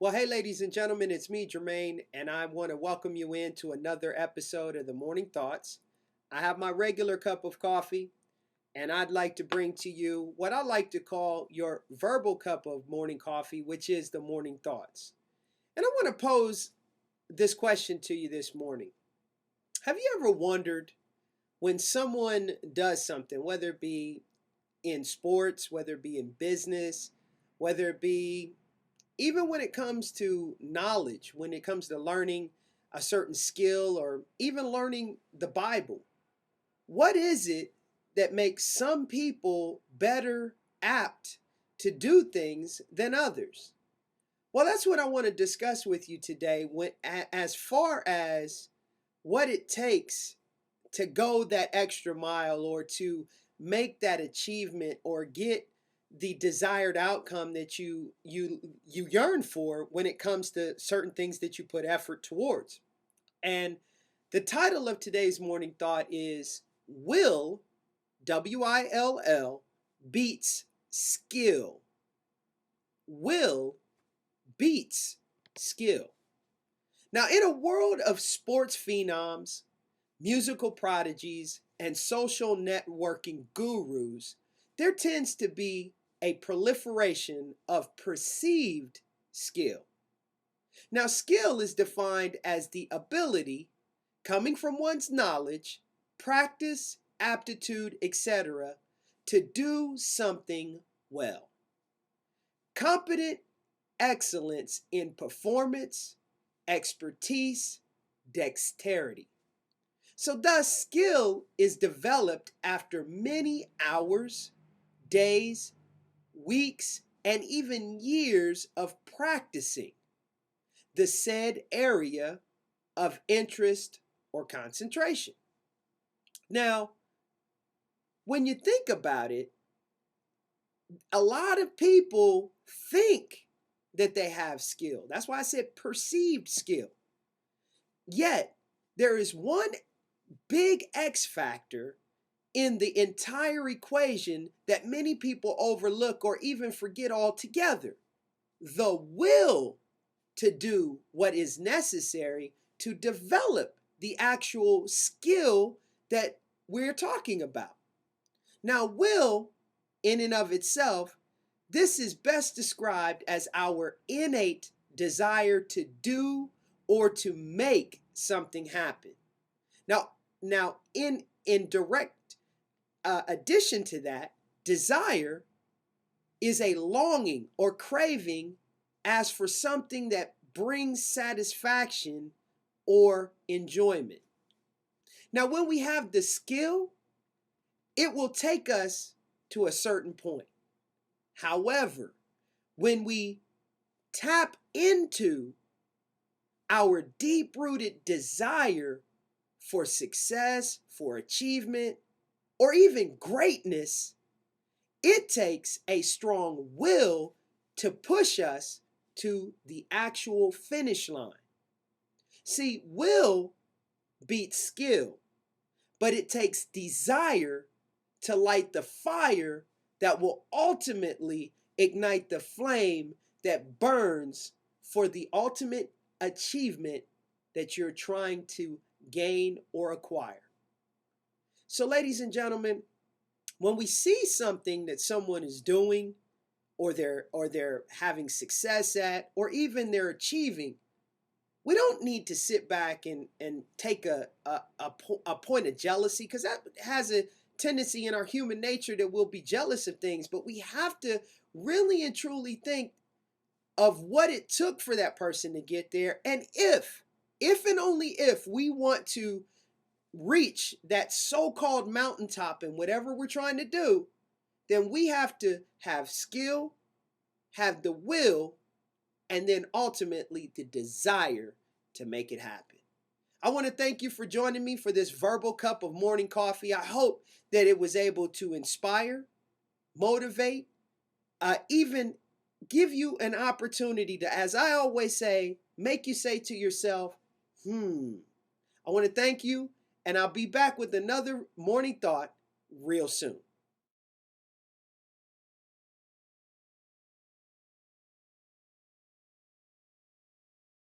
Well, hey, ladies and gentlemen, it's me, Jermaine, and I want to welcome you into another episode of the Morning Thoughts. I have my regular cup of coffee, and I'd like to bring to you what I like to call your verbal cup of morning coffee, which is the Morning Thoughts. And I want to pose this question to you this morning. Have you ever wondered when someone does something, whether it be in sports, whether it be in business, whether it be even when it comes to knowledge, when it comes to learning a certain skill or even learning the Bible, what is it that makes some people better apt to do things than others? Well, that's what I want to discuss with you today as far as what it takes to go that extra mile or to make that achievement or get the desired outcome that you yearn for when it comes to certain things that you put effort towards. And the title of today's morning thought is Will, WILL, beats skill. Will beats skill. Now, in a world of sports phenoms, musical prodigies, and social networking gurus, there tends to be a proliferation of perceived skill. Now, skill is defined as the ability coming from one's knowledge, practice, aptitude, etc., to do something well. Competent excellence in performance, expertise, dexterity. So thus, skill is developed after many hours, days, weeks, and even years of practicing the said area of interest or concentration. Now, when you think about it, a lot of people think that they have skill. That's why I said perceived skill. Yet, there is one big X factor in the entire equation that many people overlook or even forget altogether: the will to do what is necessary to develop the actual skill that we're talking about. Now, will, in and of itself, this is best described as our innate desire to do or to make something happen. Now, in direct addition to that, desire is a longing or craving as for something that brings satisfaction or enjoyment. Now, when we have the skill, it will take us to a certain point. However, when we tap into our deep-rooted desire for success, for achievement, or even greatness, it takes a strong will to push us to the actual finish line. See, will beats skill, but it takes desire to light the fire that will ultimately ignite the flame that burns for the ultimate achievement that you're trying to gain or acquire. So, ladies and gentlemen, when we see something that someone is doing or they're having success at, or even they're achieving, we don't need to sit back and take a point of jealousy, because that has a tendency in our human nature that we'll be jealous of things. But we have to really and truly think of what it took for that person to get there, and if and only if we want to reach that so-called mountaintop in whatever we're trying to do, then we have to have skill, have the will, and then ultimately the desire to make it happen. I want to thank you for joining me for this verbal cup of morning coffee. I hope that it was able to inspire, motivate, even give you an opportunity to, as I always say, make you say to yourself, I want to thank you, and I'll be back with another morning thought real soon.